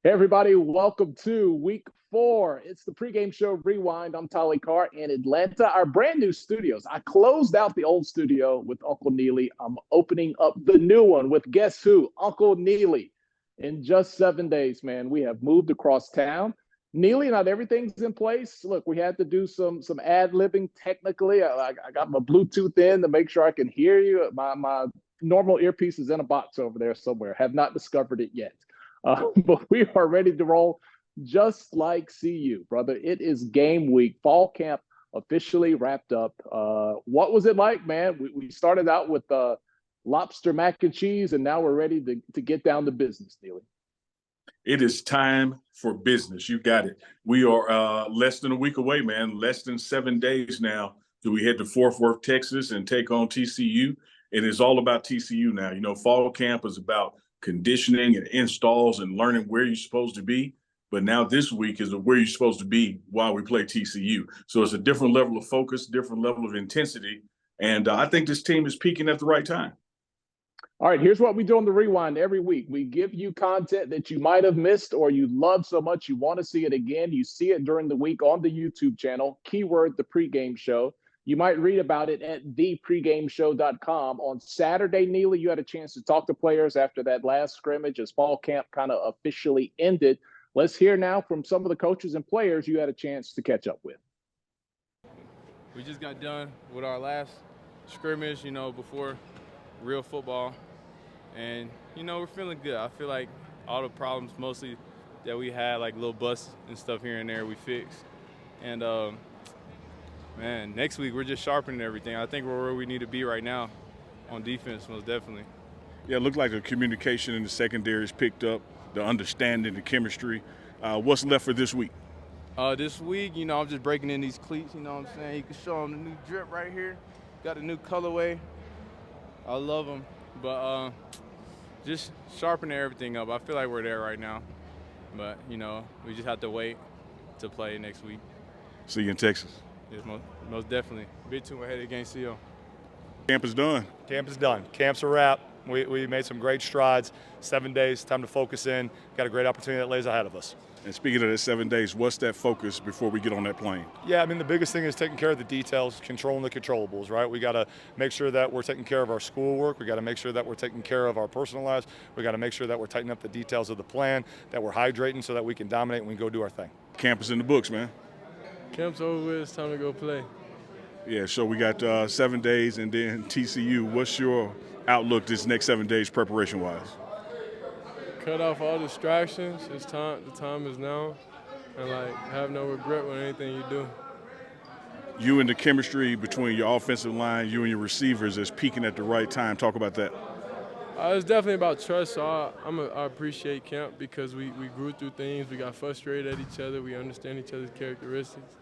Hey everybody, welcome to week 4. It's the pregame show Rewind. I'm Tolly in Atlanta, our brand new studios. I closed out the old studio with Uncle Neely. I'm opening up the new one with guess who? Uncle Neely. In just 7 days, man, we have moved across town. Neely, not everything's in place. Look, we had to do some ad-libbing technically. I got my Bluetooth in to make sure I can hear you. My normal earpiece is in a box over there somewhere. Have not discovered it yet. But we are ready to roll just like CU, brother. It is game week. Fall camp officially wrapped up. What was it like, man? We started out with lobster mac and cheese, and now we're ready to get down to business, Neely. It is time for business. You got it. We are less than a week away, man. Less than 7 days now do we head to Fort Worth, Texas, and take on TCU. And it's all about TCU now. You know, fall camp is about conditioning and installs and learning where you're supposed to be. But now this week is where you're supposed to be while we play TCU. So it's a different level of focus, different level of intensity. And I think this team is peaking at the right time. All right, here's what we do on the Rewind every week. We give you content that you might have missed or you love so much you want to see it again. You see it during the week on the YouTube channel, keyword the pregame show. You might read about it at thepregameshow.com. On Saturday, Neely, you had a chance to talk to players after that last scrimmage as fall camp kind of officially ended. Let's hear now from some of the coaches and players you had a chance to catch up with. We just got done with our last scrimmage, before real football. And, we're feeling good. I feel like all the problems mostly that we had, like little busts and stuff here and there, we fixed. And, man, next week we're just sharpening everything. I think we're where we need to be right now on defense, most definitely. Yeah, it looked like the communication in the secondary is picked up, the understanding, the chemistry. What's left for this week? This week, I'm just breaking in these cleats, you know what I'm saying? You can show them the new drip right here. Got a new colorway. I love them. But just sharpening everything up. I feel like we're there right now. But, we just have to wait to play next week. See you in Texas. Yes, most definitely. Big tune ahead against CO. Camp is done. Camp is done. Camp's a wrap. We made some great strides. 7 days, time to focus in. Got a great opportunity that lays ahead of us. And speaking of that 7 days, what's that focus before we get on that plane? Yeah, the biggest thing is taking care of the details, controlling the controllables, right? We got to make sure that we're taking care of our schoolwork. We got to make sure that we're taking care of our personal lives. We got to make sure that we're tightening up the details of the plan, that we're hydrating so that we can dominate and we can go do our thing. Camp is in the books, man. Camp's over with. It's time to go play. Yeah, so we got 7 days and then TCU. What's your outlook this next 7 days preparation-wise? Cut off all distractions. It's time. The time is now. And, have no regret with anything you do. You and the chemistry between your offensive line, you and your receivers is peaking at the right time. Talk about that. It's definitely about trust. So I appreciate camp because we grew through things. We got frustrated at each other. We understand each other's characteristics.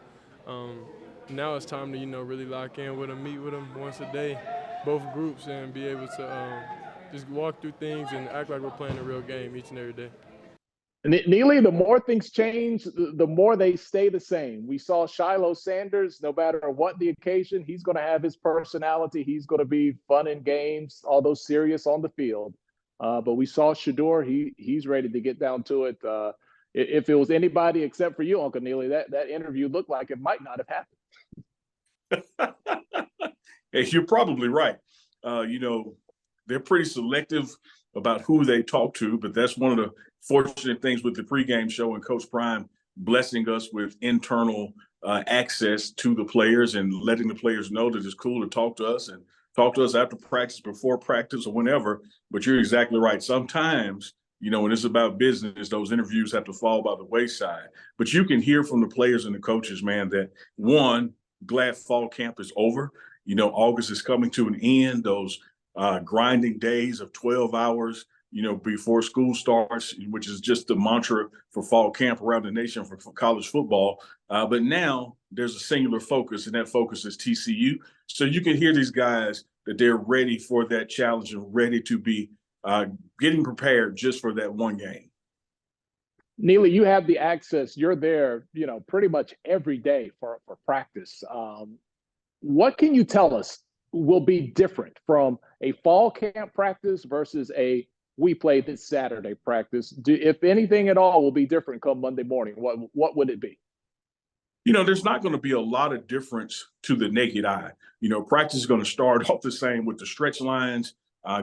Now it's time to, really lock in with them, meet with them once a day, both groups, and be able to just walk through things and act like we're playing a real game each and every day. Neely, the more things change, the more they stay the same. We saw Shiloh Sanders, no matter what the occasion, he's going to have his personality. He's going to be fun in games, although serious on the field. But we saw Shedeur, he's ready to get down to it. If it was anybody except for you, Uncle Neely, that interview looked like it might not have happened. Hey, you're probably right. They're pretty selective about who they talk to, but that's one of the fortunate things with the pregame show and Coach Prime blessing us with internal access to the players and letting the players know that it's cool to talk to us and talk to us after practice, before practice, or whenever. But you're exactly right. Sometimes, when it's about business, those interviews have to fall by the wayside. But you can hear from the players and the coaches, man, that one, glad fall camp is over. August is coming to an end. Those grinding days of 12 hours, before school starts, which is just the mantra for fall camp around the nation for college football. But now there's a singular focus, and that focus is TCU. So you can hear these guys that they're ready for that challenge and ready to be getting prepared just for that one game. Neely, you have the access. You're there, pretty much every day for practice. What can you tell us will be different from a fall camp practice versus a we played this Saturday practice, if anything at all will be different come Monday morning, what would it be? There's not going to be a lot of difference to the naked eye. Practice is going to start off the same with the stretch lines,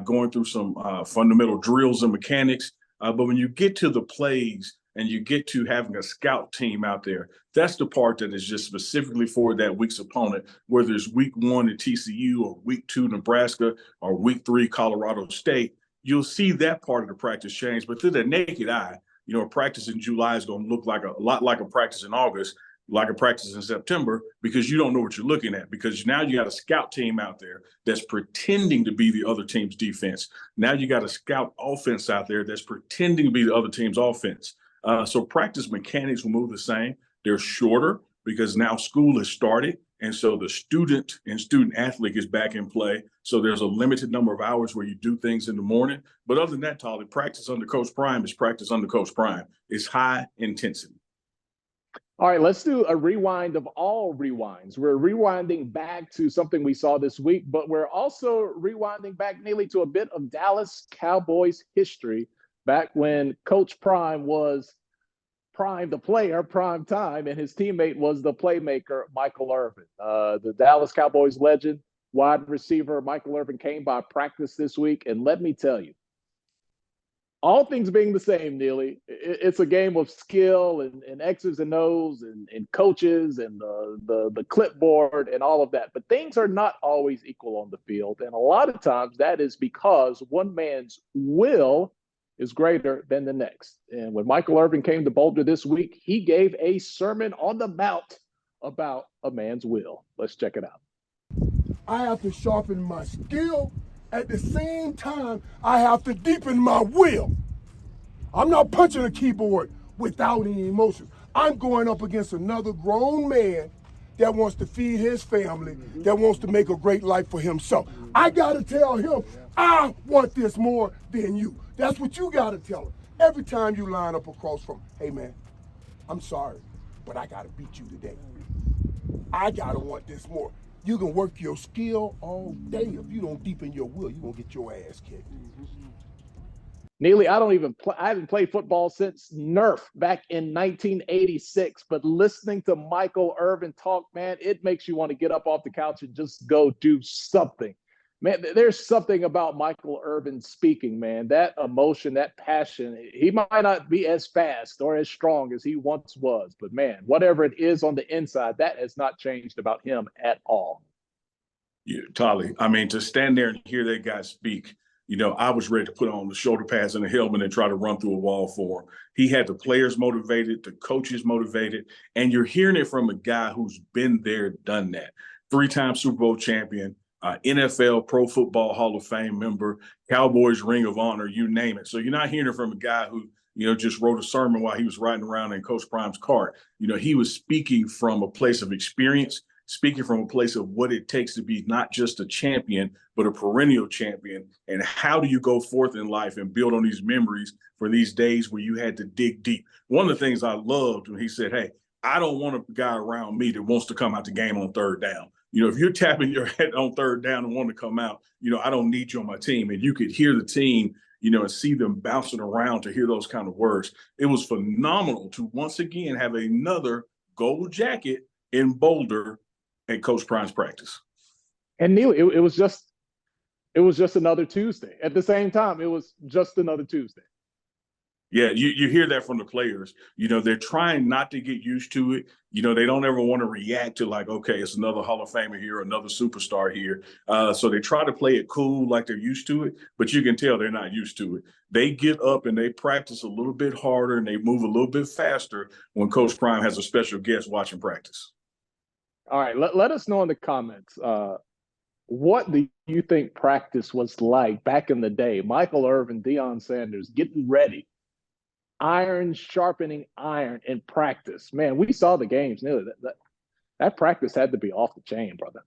going through some fundamental drills and mechanics. But when you get to the plays and you get to having a scout team out there, that's the part that is just specifically for that week's opponent, whether it's week 1 at TCU or week 2 Nebraska or week 3 Colorado State. You'll see that part of the practice change. But to the naked eye, a practice in July is going to look like a lot like a practice in August, like a practice in September, because you don't know what you're looking at, because now you got a scout team out there that's pretending to be the other team's defense. Now you got a scout offense out there that's pretending to be the other team's offense. So practice mechanics will move the same. They're shorter because now school has started. And so the student and student athlete is back in play. So there's a limited number of hours where you do things in the morning. But other than that, Tolly, practice under Coach Prime is practice under Coach Prime. It's high intensity. All right, let's do a rewind of all rewinds. We're rewinding back to something we saw this week, but we're also rewinding back, Neely, to a bit of Dallas Cowboys history back when Coach Prime was Prime the player, prime time, and his teammate was the playmaker, Michael Irvin. The Dallas Cowboys legend, wide receiver Michael Irvin came by practice this week, and let me tell you, all things being the same, Neely, it's a game of skill and X's and O's and coaches and the clipboard and all of that. But things are not always equal on the field. And a lot of times that is because one man's will is greater than the next. And when Michael Irvin came to Boulder this week, he gave a sermon on the mount about a man's will. Let's check it out. I have to sharpen my skill. At the same time, I have to deepen my will. I'm not punching a keyboard without any emotion. I'm going up against another grown man that wants to feed his family, that wants to make a great life for himself. I gotta tell him, I want this more than you. That's what you gotta tell him. Every time you line up across from, hey man, I'm sorry, but I gotta beat you today. I gotta want this more. You can work your skill all day. If you don't deepen your will, you're gonna get your ass kicked. Neely, I haven't played football since Nerf back in 1986, but listening to Michael Irvin talk, man, it makes you want to get up off the couch and just go do something. Man, there's something about Michael Irvin speaking, man, that emotion, that passion. He might not be as fast or as strong as he once was, but man, whatever it is on the inside, that has not changed about him at all. Yeah, Tolly, I mean, to stand there and hear that guy speak, I was ready to put on the shoulder pads and the helmet and try to run through a wall for him. He had the players motivated, the coaches motivated, and you're hearing it from a guy who's been there, done that. 3-time Super Bowl champion, NFL Pro Football Hall of Fame member, Cowboys Ring of Honor, you name it. So you're not hearing it from a guy who, just wrote a sermon while he was riding around in Coach Prime's cart. He was speaking from a place of experience, speaking from a place of what it takes to be not just a champion, but a perennial champion. And how do you go forth in life and build on these memories for these days where you had to dig deep? One of the things I loved when he said, hey, I don't want a guy around me that wants to come out the game on third down. If you're tapping your head on third down and want to come out, I don't need you on my team. And you could hear the team, and see them bouncing around to hear those kind of words. It was phenomenal to once again have another gold jacket in Boulder at Coach Prime's practice. And Neil, it was just another Tuesday. At the same time, it was just another Tuesday. Yeah, you hear that from the players. They're trying not to get used to it. They don't ever want to react to like, okay, it's another Hall of Famer here, another superstar here. So they try to play it cool like they're used to it, but you can tell they're not used to it. They get up and they practice a little bit harder and they move a little bit faster when Coach Prime has a special guest watching practice. All right, let us know in the comments. What do you think practice was like back in the day? Michael Irvin, Deion Sanders getting ready. Iron sharpening iron in practice. Man, we saw the games. That practice had to be off the chain, brother.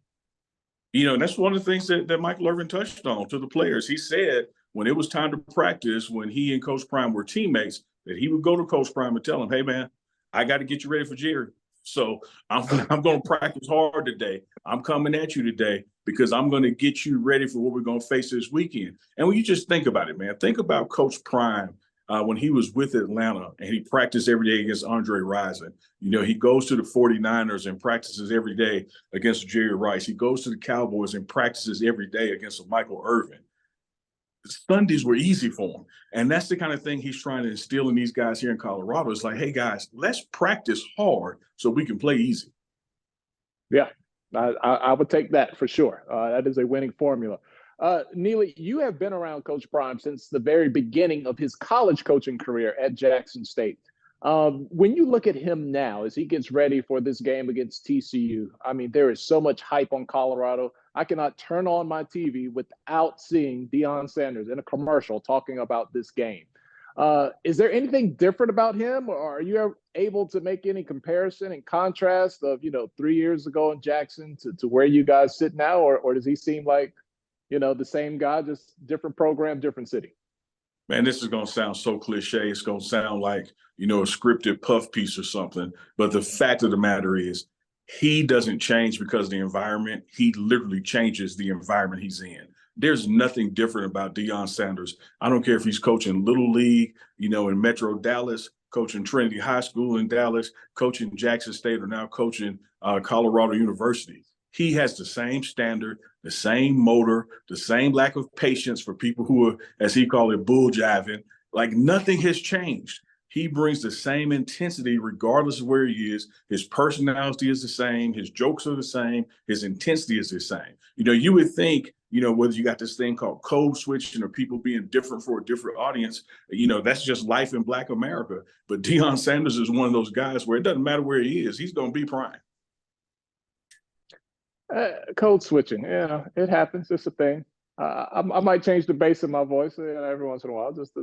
That's one of the things that Michael Irvin touched on to the players. He said when it was time to practice, when he and Coach Prime were teammates, that he would go to Coach Prime and tell him, hey, man, I got to get you ready for Jerry. So I'm going to practice hard today. I'm coming at you today because I'm going to get you ready for what we're going to face this weekend. And when you just think about it, man, think about Coach Prime when he was with Atlanta and he practiced every day against Andre Rison. You know, he goes to the 49ers and practices every day against Jerry Rice. He goes to the Cowboys and practices every day against Michael Irvin. Sundays were easy for him. And that's the kind of thing he's trying to instill in these guys here in Colorado. It's like, hey, guys, let's practice hard so we can play easy. Yeah, I would take that for sure. That is a winning formula. Neely, you have been around Coach Prime since the very beginning of his college coaching career at Jackson State. When you look at him now, as he gets ready for this game against TCU, I mean, there is so much hype on Colorado. I cannot turn on my TV without seeing Deion Sanders in a commercial talking about this game. Is there anything different about him, or are you able to make any comparison and contrast of, 3 years ago in Jackson to where you guys sit now, or does he seem like, the same guy, just different program, different city? Man, this is going to sound so cliche. It's going to sound like, a scripted puff piece or something. But the fact of the matter is, he doesn't change because of the environment. He literally changes the environment he's in. There's nothing different about Deion Sanders. I don't care if he's coaching Little League, in Metro Dallas, coaching Trinity High School in Dallas, coaching Jackson State, or now coaching Colorado University. He has the same standard, the same motor, the same lack of patience for people who are, as he called it, bull jiving. Like nothing has changed. He brings the same intensity regardless of where he is. His personality is the same. His jokes are the same. His intensity is the same. You would think, whether you got this thing called code switching or people being different for a different audience, that's just life in Black America. But Deion Sanders is one of those guys where it doesn't matter where he is. He's going to be Prime. Code switching, yeah, it happens. It's a thing. I might change the bass of my voice every once in a while, just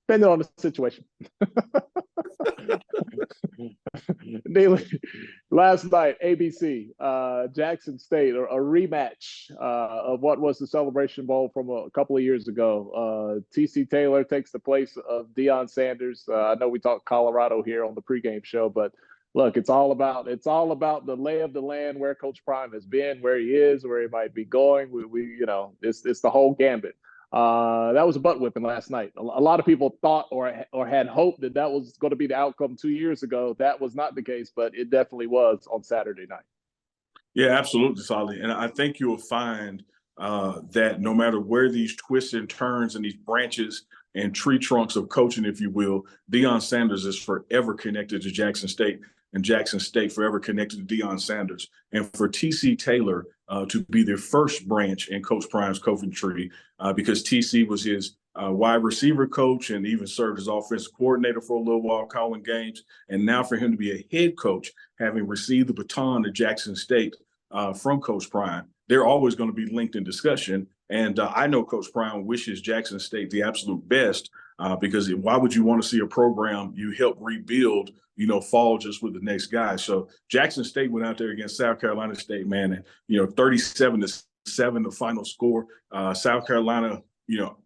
depending on the situation. Neely, last night, ABC, Jackson State, a rematch of what was the Celebration Bowl from a couple of years ago. TC Taylor takes the place of Deion Sanders. I know we talked Colorado here on the pregame show, but look, it's all about the lay of the land, where Coach Prime has been, where he is, where he might be going. It's the whole gambit. That was a butt whipping last night. A lot of people thought or had hoped that was going to be the outcome 2 years ago. That was not the case, but it definitely was on Saturday night. Yeah, absolutely, Solly. And I think you'll find that no matter where these twists and turns and these branches and tree trunks of coaching, if you will, Deion Sanders is forever connected to Jackson State, and Jackson State forever connected to Deion Sanders. And for TC Taylor to be the first branch in Coach Prime's coaching tree, because TC was his wide receiver coach and even served as offensive coordinator for a little while, calling games. And now for him to be a head coach, having received the baton to Jackson State from Coach Prime, they're always going to be linked in discussion. And I know Coach Prime wishes Jackson State the absolute best because why would you want to see a program you help rebuild, fall just with the next guy? So Jackson State went out there against South Carolina State, man, and, 37-7, the final score. South Carolina,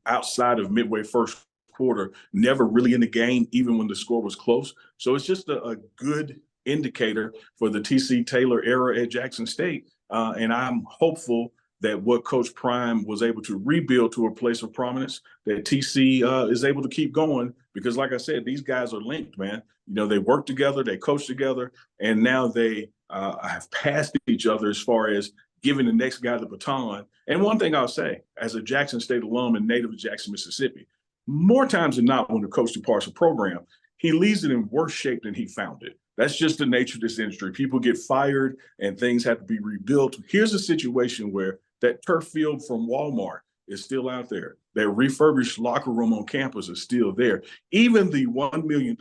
outside of midway first quarter, never really in the game, even when the score was close. So it's just a good indicator for the TC Taylor era at Jackson State. And I'm hopeful that what Coach Prime was able to rebuild to a place of prominence, that TC is able to keep going, because like I said, these guys are linked, man. They work together, they coach together, and now they have passed each other as far as giving the next guy the baton. And one thing I'll say, as a Jackson State alum and native of Jackson, Mississippi, more times than not, when the coach departs a program, he leaves it in worse shape than he found it. That's just the nature of this industry. People get fired and things have to be rebuilt. Here's a situation where that turf field from Walmart is still out there. That refurbished locker room on campus is still there. Even the $1 million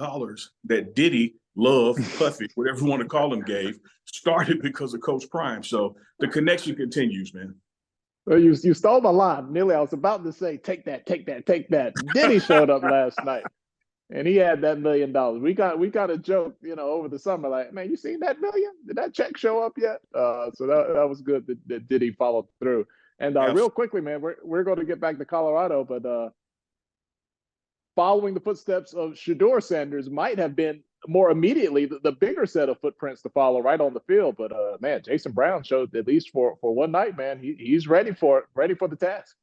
that Diddy, Love, Puffy, whatever you want to call him, gave, started because of Coach Prime. So the connection continues, man. Well, you stole my line, Neely. I was about to say, take that. Diddy showed up last night, and he had that $1 million. We got a joke, over the summer, like, man, you seen that $1 million? Did that check show up yet? So that was good that Diddy followed through. And real quickly, man, we're going to get back to Colorado, but following the footsteps of Shedeur Sanders might have been more immediately the bigger set of footprints to follow right on the field. But man, Jason Brown showed, at least for one night, man, he's ready for the task.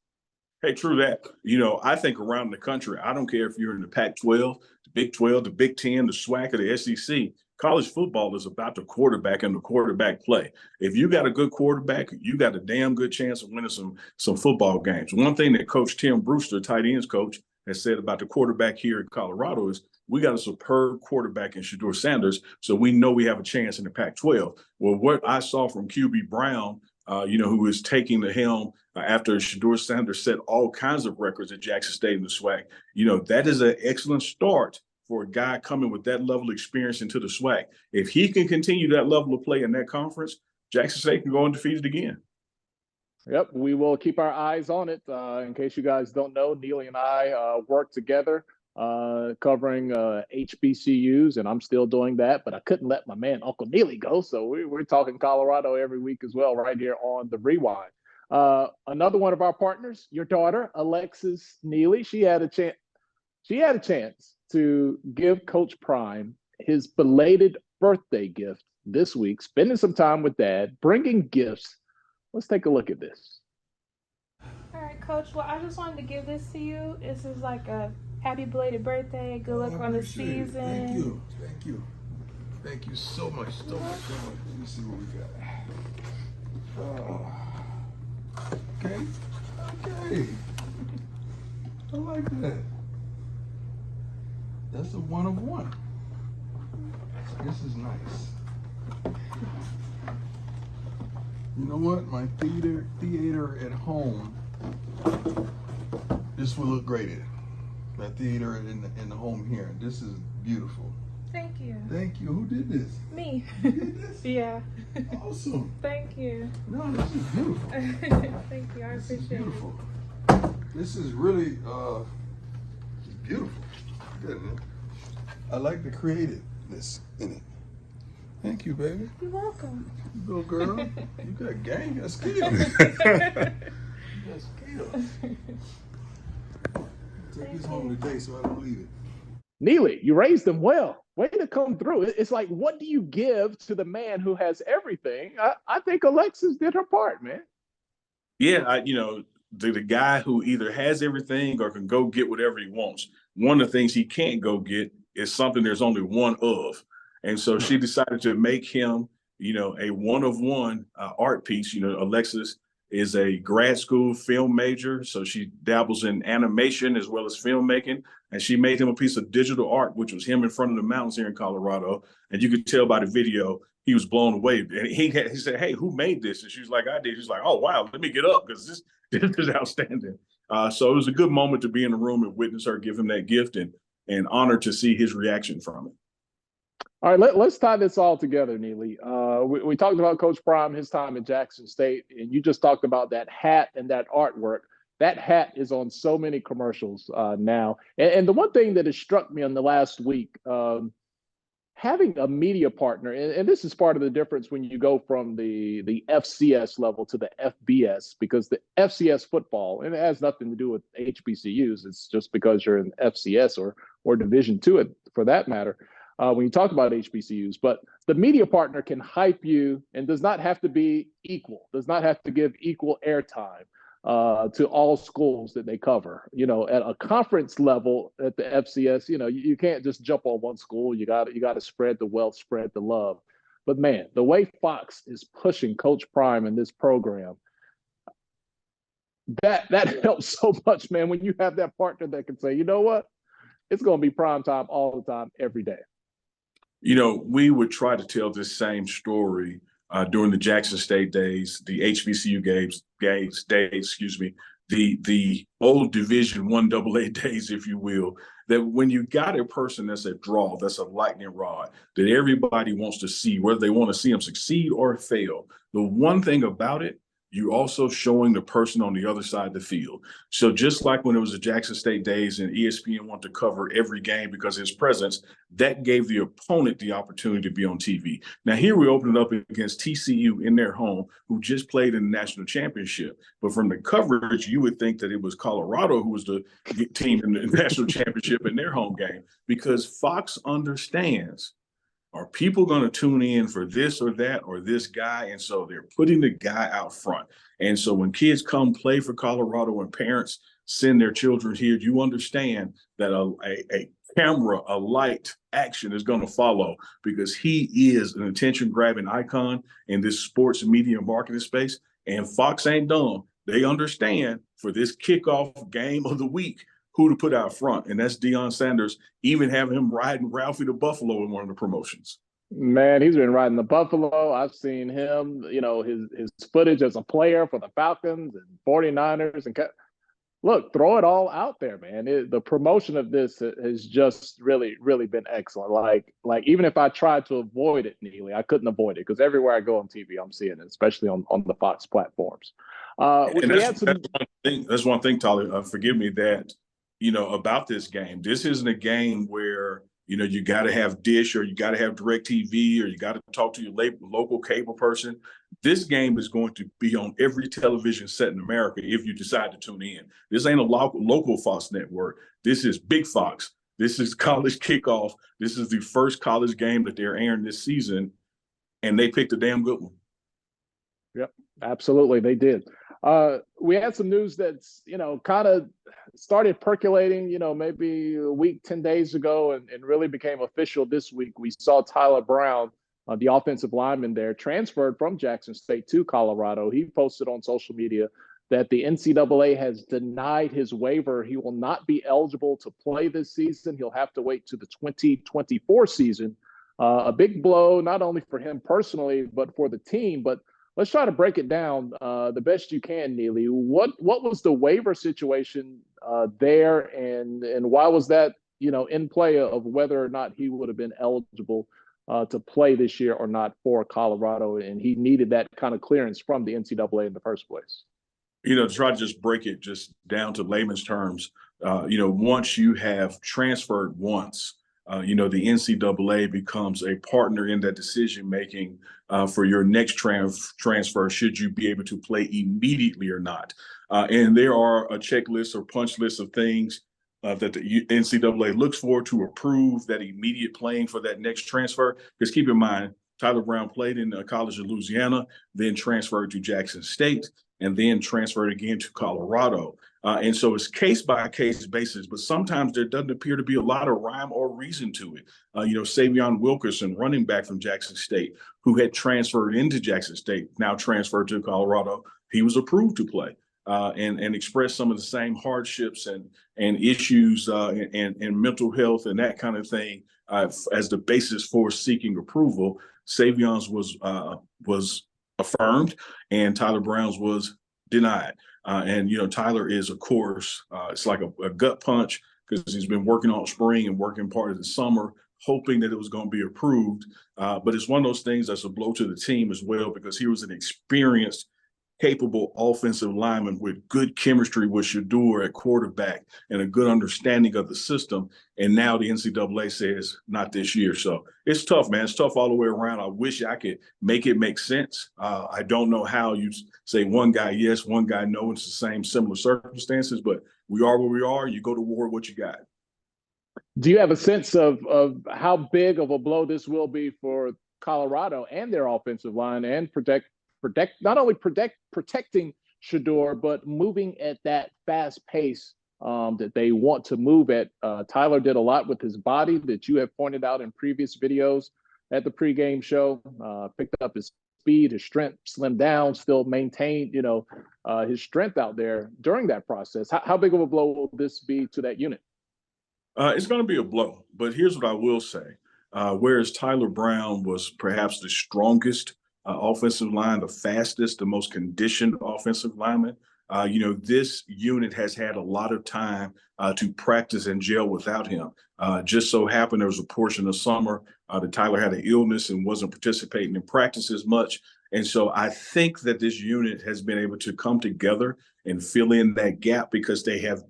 Hey, true that. You know, I think around the country, I don't care if you're in the Pac-12, the Big 12, the Big 10, the SWAC, or the SEC, college football is about the quarterback and the quarterback play. If you got a good quarterback, you got a damn good chance of winning some football games. One thing that Coach Tim Brewster, tight ends coach, has said about the quarterback here in Colorado is we got a superb quarterback in Deion Sanders, so we know we have a chance in the Pac-12. Well, what I saw from QB Brown, who is taking the helm after Deion Sanders set all kinds of records at Jackson State in the SWAC, that is an excellent start for a guy coming with that level of experience into the SWAC. If he can continue that level of play in that conference, Jackson State can go undefeated again. Yep, we will keep our eyes on it. In case you guys don't know, Neely and I work together covering HBCUs, and I'm still doing that, but I couldn't let my man Uncle Neely go, so we're talking Colorado every week as well right here on The Rewind. Another one of our partners, your daughter, Alexis Neely, she had a chance to give Coach Prime his belated birthday gift this week, spending some time with Dad, bringing gifts. Let's take a look at this. All right, Coach. Well, I just wanted to give this to you. This is like a happy belated birthday. Good luck on the season. Thank you so much. Let me see what we got. Okay. I like that. That's a 1 of 1. This is nice. You know what? My theater at home, this will look great in. My theater in the home here. This is beautiful. Thank you. Thank you. Who did this? Me. You did this? Yeah. Awesome. Thank you. No, this is beautiful. Thank you. I appreciate beautiful. This is really it's beautiful. Good, man. I like the creativeness in it. Thank you, baby. You're welcome. Little girl, you got game, you got skills. You got skills. Take this home today so I don't leave it. Neely, you raised them well. Way to come through. It's like, what do you give to the man who has everything? I think Alexis did her part, man. Yeah, the guy who either has everything or can go get whatever he wants. One of the things he can't go get is something there's only one of. And so she decided to make him, a 1 of 1 art piece. Alexis is a grad school film major, so she dabbles in animation as well as filmmaking. And she made him a piece of digital art, which was him in front of the mountains here in Colorado. And you could tell by the video, he was blown away. And he said, "Hey, who made this?" And she was like, "I did." He's like, "Oh, wow, let me get up because this is outstanding." So it was a good moment to be in the room and witness her give him that gift and honored to see his reaction from it. All right, let's tie this all together, Neely. We talked about Coach Prime, his time at Jackson State, and you just talked about that hat and that artwork. That hat is on so many commercials now. And the one thing that has struck me in the last week, having a media partner, and this is part of the difference when you go from the FCS level to the FBS, because the FCS football, and it has nothing to do with HBCUs, it's just because you're in FCS or Division II for that matter. When you talk about HBCUs, but the media partner can hype you and does not have to be equal, does not have to give equal airtime to all schools that they cover. At a conference level at the FCS, you can't just jump on one school. You got to spread the wealth, spread the love. But man, the way Fox is pushing Coach Prime in this program, that helps so much, man. When you have that partner that can say, you know what, it's going to be prime time all the time, every day. We would try to tell this same story during the Jackson State days, the HBCU days, the old Division I AA days, if you will, that when you got a person that's a draw, that's a lightning rod, that everybody wants to see, whether they want to see them succeed or fail. The one thing about it, you also showing the person on the other side of the field. So just like when it was the Jackson State days and ESPN wanted to cover every game because of his presence, that gave the opponent the opportunity to be on TV. Now here we opened it up against TCU in their home, who just played in the national championship. But from the coverage, you would think that it was Colorado who was the team in the national championship in their home game, because Fox understands, are people going to tune in for this or that or this guy? And so they're putting the guy out front. And so when kids come play for Colorado and parents send their children here, you understand that a camera, a light action is going to follow, because he is an attention-grabbing icon in this sports media and marketing space. And Fox ain't dumb. They understand for this kickoff game of the week who to put out front, and that's Deion Sanders, even having him riding Ralphie to Buffalo in one of the promotions. Man, he's been riding the Buffalo. I've seen him, his footage as a player for the Falcons and 49ers. And look, throw it all out there, man. The promotion of this has just really, really been excellent. Like even if I tried to avoid it, Neely, I couldn't avoid it, because everywhere I go on TV, I'm seeing it, especially on the Fox platforms. That's one thing, Tolly, forgive me, that about this game. This isn't a game where, you got to have Dish or you got to have DirecTV or you got to talk to your local cable person. This game is going to be on every television set in America if you decide to tune in. This ain't a local Fox network. This is Big Fox. This is college kickoff. This is the first college game that they're airing this season, and they picked a damn good one. Yep, absolutely, they did. We had some news that's, kind of started percolating, maybe a week, 10 days ago, and really became official this week. We saw Tyler Brown, the offensive lineman there, transferred from Jackson State to Colorado. He posted on social media that the NCAA has denied his waiver. He will not be eligible to play this season. He'll have to wait to the 2024 season. A big blow, not only for him personally, but for the team. But let's try to break it down the best you can, Neely. What was the waiver situation there, and why was that, in play of whether or not he would have been eligible to play this year or not for Colorado, and he needed that kind of clearance from the NCAA in the first place? To try to just break it just down to layman's terms, once you have transferred once, the NCAA becomes a partner in that decision-making for your next transfer, should you be able to play immediately or not. And there are a checklist or punch list of things that the NCAA looks for to approve that immediate playing for that next transfer. Because keep in mind, Tyler Brown played in college in Louisiana, then transferred to Jackson State, and then transferred again to Colorado. And so it's case-by-case basis, but sometimes there doesn't appear to be a lot of rhyme or reason to it. Savion Wilkerson, running back from Jackson State, who had transferred into Jackson State, now transferred to Colorado, he was approved to play and expressed some of the same hardships and issues and mental health and that kind of thing as the basis for seeking approval. Savion's was affirmed, and Tyler Brown's was denied. Tyler is, of course, it's like a gut punch, because he's been working all spring and working part of the summer, hoping that it was going to be approved. But it's one of those things that's a blow to the team as well, because he was an experienced, capable offensive lineman with good chemistry with Shedeur at quarterback and a good understanding of the system. And now the NCAA says not this year. So it's tough, man. It's tough all the way around. I wish I could make it make sense. I don't know how you say one guy yes, one guy no. It's the same similar circumstances, but we are where we are. You go to war with what you got. Do you have a sense of how big of a blow this will be for Colorado and their offensive line, and not only protecting Shedeur, but moving at that fast pace that they want to move at? Tyler did a lot with his body that you have pointed out in previous videos at the pregame show. Picked up his speed, his strength, slimmed down, still maintained, his strength out there during that process. How big of a blow will this be to that unit? It's going to be a blow, but here's what I will say. Whereas Tyler Brown was perhaps the strongest offensive line, the fastest, the most conditioned offensive lineman, this unit has had a lot of time to practice and gel without him. Just so happened there was a portion of summer that Tyler had an illness and wasn't participating in practice as much. And so I think that this unit has been able to come together and fill in that gap because they have,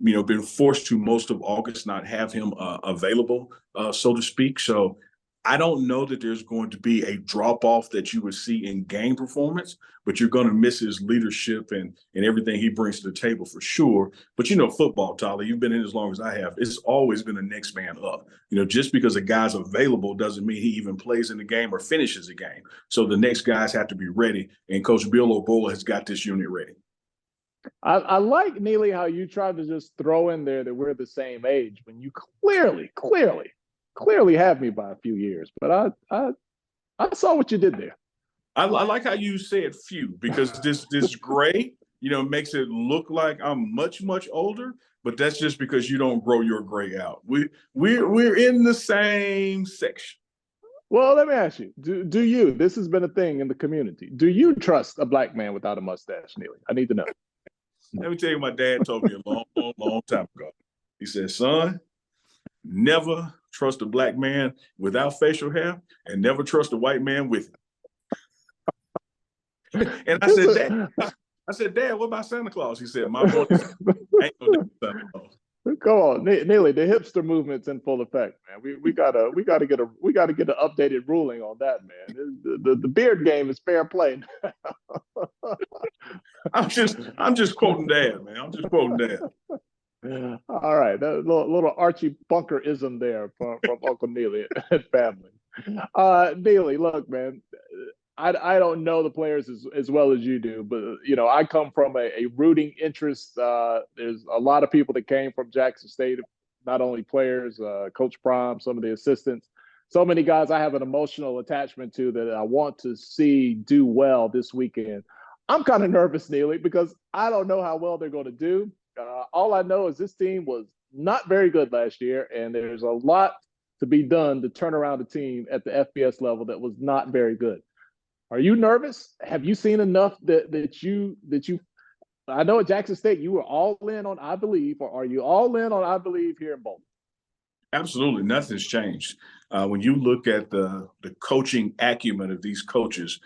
been forced to most of August not have him available, so to speak. So I don't know that there's going to be a drop off that you would see in game performance, but you're going to miss his leadership and everything he brings to the table for sure. But football, Tyler, you've been in as long as I have. It's always been a next man up. Just because a guy's available doesn't mean he even plays in the game or finishes the game. So the next guys have to be ready, and Coach Bill O'Bola has got this unit ready. I like, Neely, how you tried to just throw in there that we're the same age when you clearly have me by a few years. But I saw what you did there. I like how you said few, because this gray, makes it look like I'm much, much older. But that's just because you don't grow your gray out. We're in the same section. Well, let me ask you, do you, this has been a thing in the community, do you trust a black man without a mustache, Neely? I need to know. Let me tell you, my dad told me a long, long, long time ago. He said, son, never trust a black man without facial hair and never trust a white man with it. And I said, Dad, what about Santa Claus? He said, my boy, ain't no Santa Claus. Come on, Neely, the hipster movement's in full effect, man. We gotta get an updated ruling on that, man. The beard game is fair play. I'm just quoting Dad, man. I'm just quoting Dad. All right, that little Archie Bunkerism there from Uncle Neely and family. Neely, look, man, I don't know the players as well as you do, but I come from a rooting interest. There's a lot of people that came from Jackson State, not only players, Coach Prime, some of the assistants, so many guys I have an emotional attachment to that I want to see do well this weekend. I'm kind of nervous, Neely, because I don't know how well they're going to do. All I know is this team was not very good last year, and there's a lot to be done to turn around a team at the FBS level that was not very good. Are you nervous? Have you seen enough that you I know at Jackson State you were all in on I Believe, or are you all in on I Believe here in Boulder? Absolutely, nothing's changed. When you look at the coaching acumen of these coaches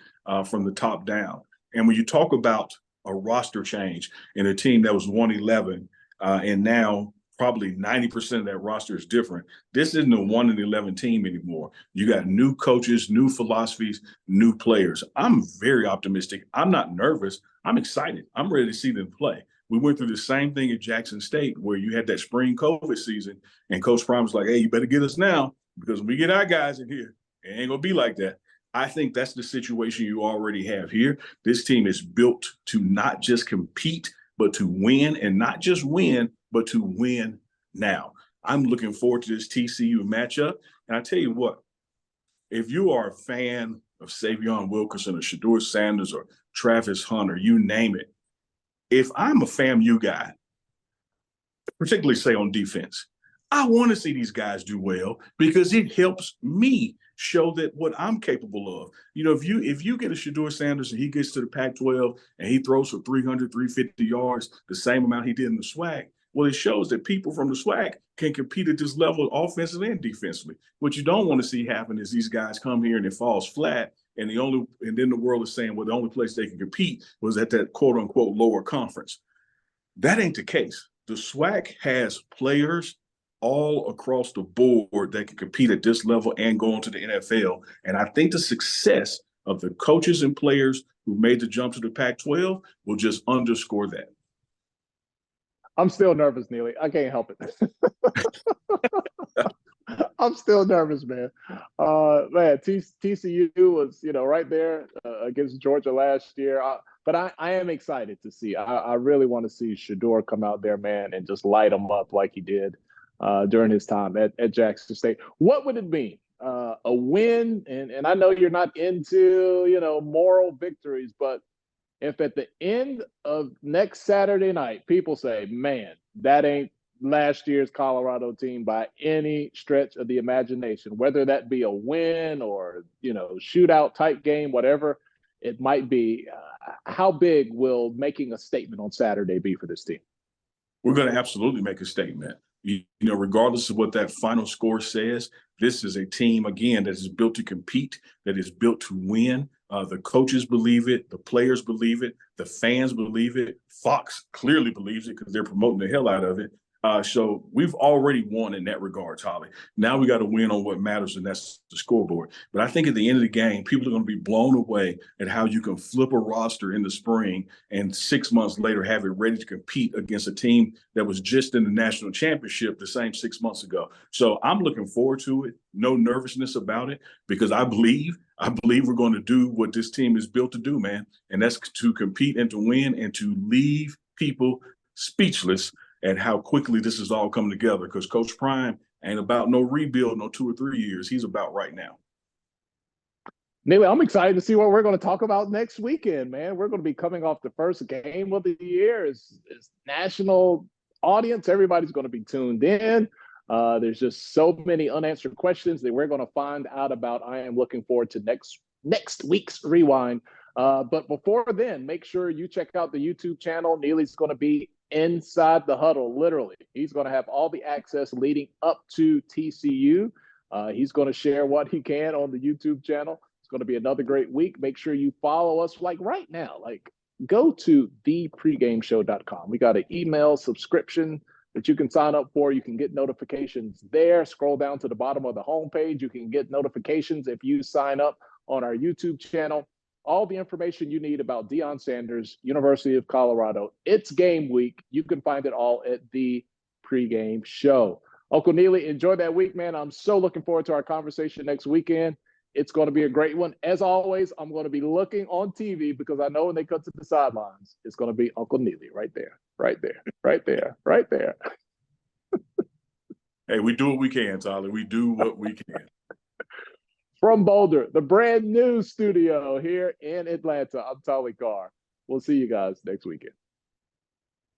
from the top down, and when you talk about a roster change in a team that was 111 and now probably 90% of that roster is different. This isn't a 1-11 team anymore. You got new coaches, new philosophies, new players. I'm very optimistic. I'm not nervous. I'm excited. I'm ready to see them play. We went through the same thing at Jackson State where you had that spring COVID season and Coach Prime was like, hey, you better get us now because when we get our guys in here, it ain't going to be like that. I think that's the situation you already have here. This team is built to not just compete, but to win, and not just win, but to win now. I'm looking forward to this TCU matchup. And I tell you what, if you are a fan of Savion Wilkerson or Shedeur Sanders or Travis Hunter, you name it, if I'm a FAMU guy, particularly say on defense, I want to see these guys do well because it helps me show that what I'm capable of. If you get a Shedeur Sanders and he gets to the Pac-12 and he throws for 300, 350 yards, the same amount he did in the SWAC, well, it shows that people from the SWAC can compete at this level offensively and defensively. What you don't want to see happen is these guys come here and it falls flat, and then the world is saying, well, the only place they can compete was at that quote unquote lower conference. That ain't the case. The SWAC has players all across the board that can compete at this level and go into the NFL. And I think the success of the coaches and players who made the jump to the Pac-12 will just underscore that. I'm still nervous, Neely. I can't help it. I'm still nervous, man. TCU was, right there against Georgia last year. But I am excited to see. I really want to see Shedeur come out there, man, and just light them up like he did during his time at Jackson State. What would it mean? A win, and I know you're not into, moral victories, but if at the end of next Saturday night, people say, man, that ain't last year's Colorado team by any stretch of the imagination, whether that be a win or, shootout type game, whatever it might be, how big will making a statement on Saturday be for this team? We're going to absolutely make a statement. Regardless of what that final score says, this is a team, again, that is built to compete, that is built to win. The coaches believe it. The players believe it. The fans believe it. Fox clearly believes it because they're promoting the hell out of it. So we've already won in that regard, Holly. Now we got to win on what matters, and that's the scoreboard. But I think at the end of the game, people are going to be blown away at how you can flip a roster in the spring and 6 months later have it ready to compete against a team that was just in the national championship the same 6 months ago. So I'm looking forward to it. No nervousness about it, because I believe we're going to do what this team is built to do, man. And that's to compete and to win and to leave people speechless at how quickly this is all coming together, because Coach Prime ain't about no rebuild, no 2 or 3 years. He's about right now. Neely, I'm excited to see what we're going to talk about next weekend, man. We're going to be coming off the first game of the year. It's national audience. Everybody's going to be tuned in. There's just so many unanswered questions that we're going to find out about. I am looking forward to next week's Rewind. But before then, make sure you check out the YouTube channel. Neely's going to be inside the huddle, literally. He's going to have all the access leading up to TCU. He's going to share what he can on the YouTube channel. It's going to be another great week. Make sure you follow us like right now. Like, go to thepregameshow.com. We got an email subscription that you can sign up for. You can get notifications there. Scroll down to the bottom of the homepage. You can get notifications if you sign up on our YouTube channel. All the information you need about Deion Sanders, University of Colorado. It's game week. You can find it all at the Pregame Show. Uncle Neely, enjoy that week, man. I'm so looking forward to our conversation next weekend. It's going to be a great one. As always, I'm going to be looking on TV because I know when they cut to the sidelines, it's going to be Uncle Neely right there, right there, right there, right there. Hey, we do what we can, Tyler. We do what we can. From Boulder, the brand new studio here in Atlanta, I'm Tolly Carr. We'll see you guys next weekend.